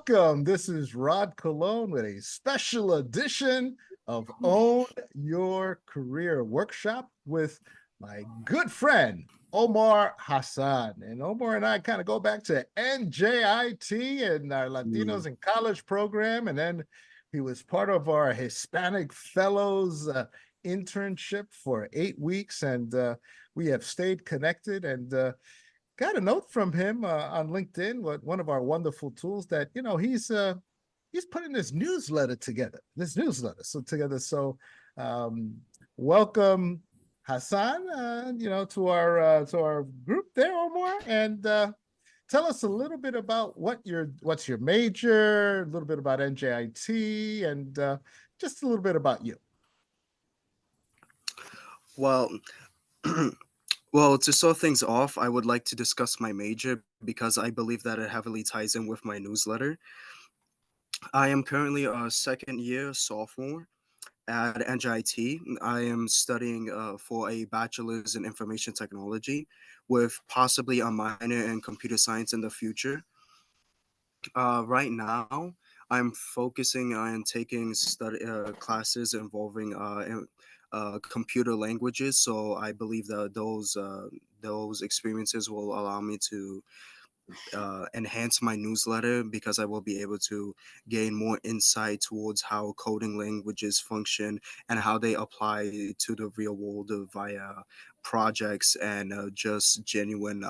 welcome. This is Rod Cologne with a special edition of Own Your Career Workshop with my good friend, Omar Hassan. And Omar and I kind of go back to NJIT and our Latinos in College program. And then he was part of our Hispanic Fellows internship for 8 weeks. And we have stayed connected and got a note from him on LinkedIn, one of our wonderful tools that he's putting this newsletter together. So welcome, Hassan, to our group there, Omar, and tell us a little bit about what's your major, a little bit about NJIT, and just a little bit about you. Well, well, to start things off, I would like to discuss my major because I believe that it heavily ties in with my newsletter. I am currently a second year sophomore at NJIT. I am studying for a bachelor's in information technology with possibly a minor in computer science in the future. Right now, I'm focusing on taking study classes involving computer languages. So I believe that those experiences will allow me to enhance my newsletter because I will be able to gain more insight towards how coding languages function and how they apply to the real world via projects and just genuine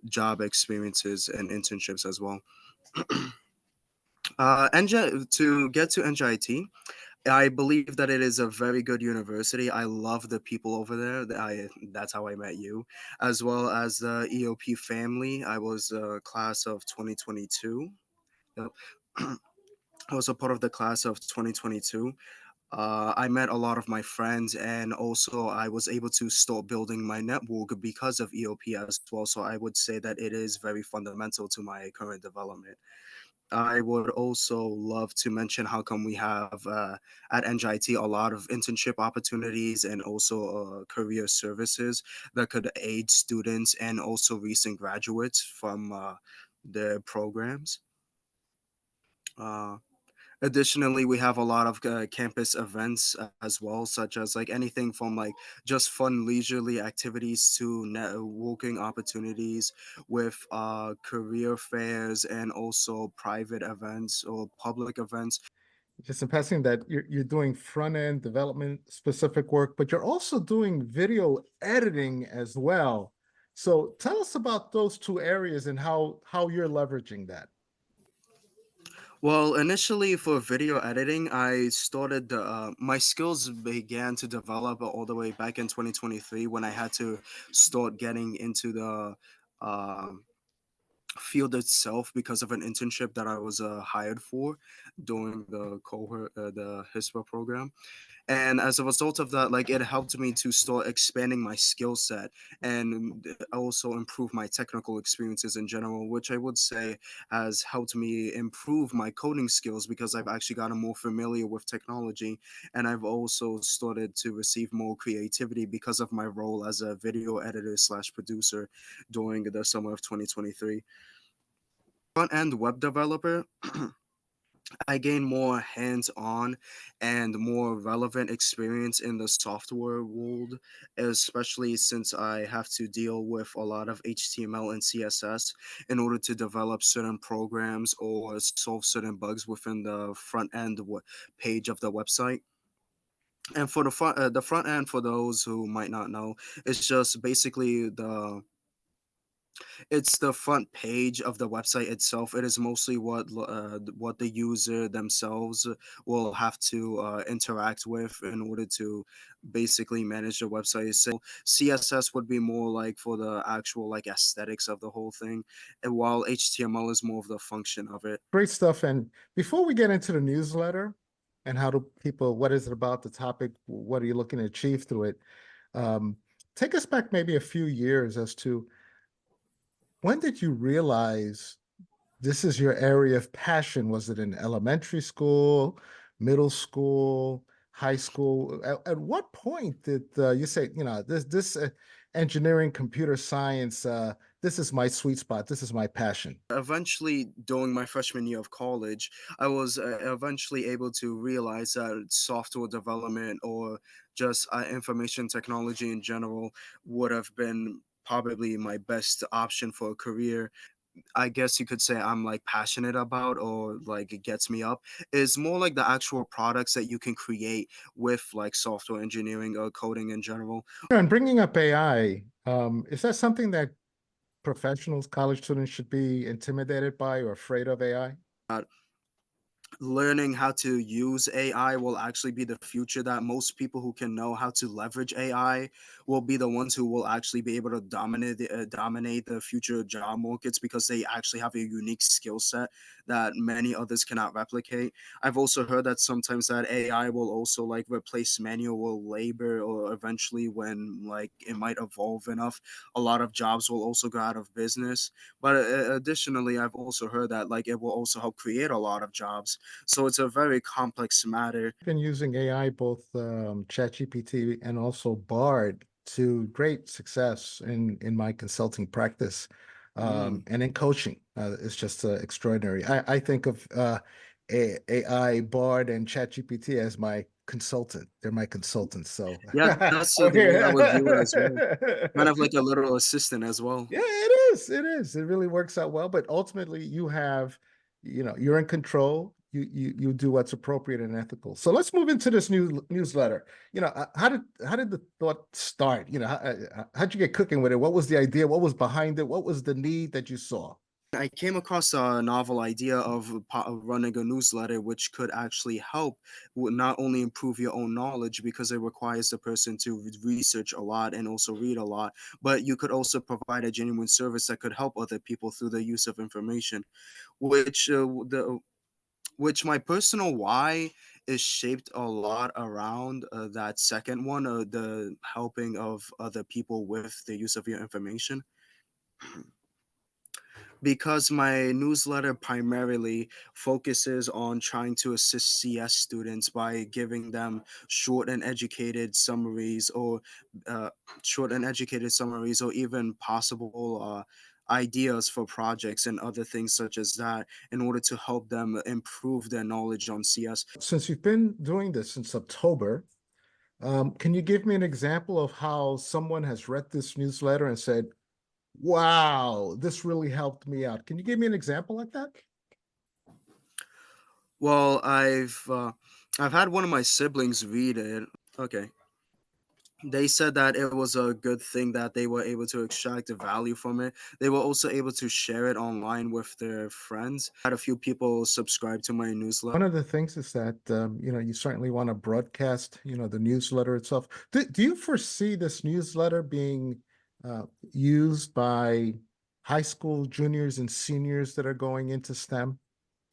job experiences and internships as well. To get to NJIT, I believe that it is a very good university. I love the people over there. That's how I met you, as well as the EOP family. I was a class of 2022. Yep. I was a part of the class of 2022. I met a lot of my friends, and also I was able to start building my network because of EOP as well. So I would say that it is very fundamental to my current development. I would also love to mention how come we have at NJIT a lot of internship opportunities and also career services that could aid students and also recent graduates from their programs. Uh, Additionally, we have a lot of campus events as well, such as like anything from like just fun leisurely activities to networking opportunities with career fairs and also private events or public events. Just in passing that you're doing front end development specific work, but you're also doing video editing as well. So tell us about those two areas and how you're leveraging that. Well, initially for video editing, I started my skills began to develop all the way back in 2023 when I had to start getting into the um field itself because of an internship that I was hired for during the cohort, the HISPA program. And as a result of that, like it helped me to start expanding my skill set and also improve my technical experiences in general, which I would say has helped me improve my coding skills because I've actually gotten more familiar with technology, and I've also started to receive more creativity because of my role as a video editor slash producer during the summer of 2023. Front end web developer, I gain more hands on and more relevant experience in the software world, especially since I have to deal with a lot of HTML and CSS in order to develop certain programs or solve certain bugs within the front end page of the website. And for the front end, for those who might not know, it's just basically it's the front page of the website itself. It is mostly what the user themselves will have to interact with in order to basically manage the website. So CSS would be more like for the actual like aesthetics of the whole thing, and while HTML is more of the function of it. Great stuff. And before we get into the newsletter and how do people, what is it about the topic? What are you looking to achieve through it? Um, Take us back maybe a few years as to when did you realize this is your area of passion? Was it in elementary school, middle school, high school? At what point did you say, this engineering, computer science this is my sweet spot. This is my passion. Eventually, during my freshman year of college, I was eventually able to realize that software development or just information technology in general would have been probably my best option for a career. I guess you could say I'm like passionate about, or like it gets me up, is more like the actual products that you can create with like software engineering or coding in general. And bringing up AI, is that something that professionals, college students should be intimidated by or afraid of AI? Learning how to use AI will actually be the future, that most people who can know how to leverage AI will be the ones who will actually be able to dominate the future job markets, because they actually have a unique skill set that many others cannot replicate. I've also heard that sometimes that AI will also like replace manual labor, or eventually when like it might evolve enough, a lot of jobs will also go out of business. But additionally, I've also heard that like it will also help create a lot of jobs, so it's a very complex matter. Been using AI, both ChatGPT and also Bard, to great success in my consulting practice Mm. and in coaching. It's just extraordinary. I think of AI, Bard, and ChatGPT as my consultant. They're my consultants. So Yeah, that's the way I would view it as well. Kind of like a little assistant as well. yeah, it is. It is. It really works out well. But ultimately, you have, you're in control. You do what's appropriate and ethical. So let's move into this new newsletter. How did the thought start? How'd you get cooking with it? What was the idea? What was behind it? What was the need that you saw? I came across a novel idea of running a newsletter, which could actually help not only improve your own knowledge, because it requires the person to research a lot and also read a lot, but you could also provide a genuine service that could help other people through the use of information, which which my personal why is shaped a lot around that second one, the helping of other people with the use of your information. Because my newsletter primarily focuses on trying to assist CS students by giving them short and educated summaries, or uh, or even possible ideas for projects and other things such as that, in order to help them improve their knowledge on CS. Since you've been doing this since October, can you give me an example of how someone has read this newsletter and said, wow, this really helped me out? Can you give me an example like that? Well, I've had one of my siblings read it. Okay. They said that it was a good thing that they were able to extract the value from it. They were also able to share it online with their friends. Had a few people subscribe to my newsletter. One of the things is that you certainly want to broadcast, the newsletter itself. Do you foresee this newsletter being used by high school juniors and seniors that are going into STEM?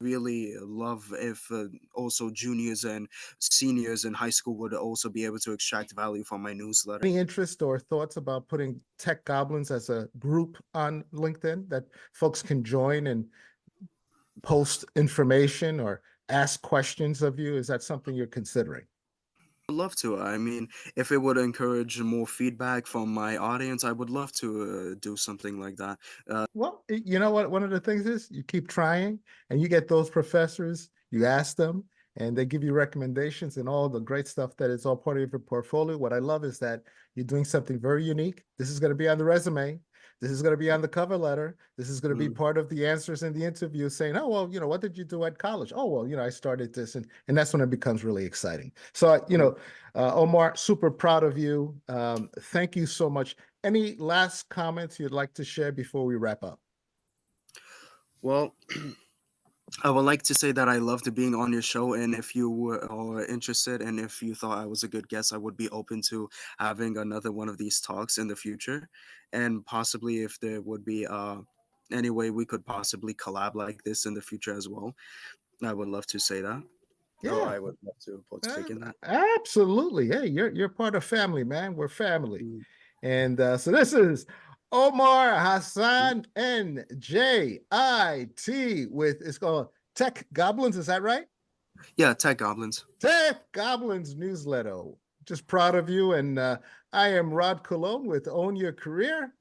Really love if also juniors and seniors in high school would also be able to extract value from my newsletter. Any interest or thoughts about putting Tech Goblins as a group on LinkedIn that folks can join and post information or ask questions of you? Is that something you're considering? I'd love to. I mean, if it would encourage more feedback from my audience, I would love to do something like that. Well, you know what? One of the things is you keep trying and you get those professors, you ask them, and they give you recommendations and all the great stuff that is all part of your portfolio. What I love is that you're doing something very unique. This is going to be on the resume. This is going to be on the cover letter. This is going to be Mm, part of the answers in the interview saying, oh, well, what did you do at college? Oh, well, I started this. And that's when it becomes really exciting. So, mm. Omar, super proud of you. Thank you so much. Any last comments you'd like to share before we wrap up? Well, I would like to say that I loved being on your show, and if you are interested and if you thought I was a good guest, I would be open to having another one of these talks in the future, and possibly if there would be any way we could possibly collab like this in the future as well. I would love to say that. Oh, Yeah, I would love to partake in that. absolutely. Hey, you're part of family, man. We're family. Mm, And so this is Omar mm. Hassan, NJIT, with it's called Tech Goblins. Is that right? Yeah, Tech Goblins. Tech Goblins Newsletter. Just proud of you. And I am Rod Cologne with Own Your Career.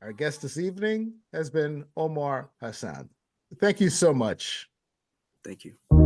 Our guest this evening has been Omar Hassan. Thank you so much. Thank you.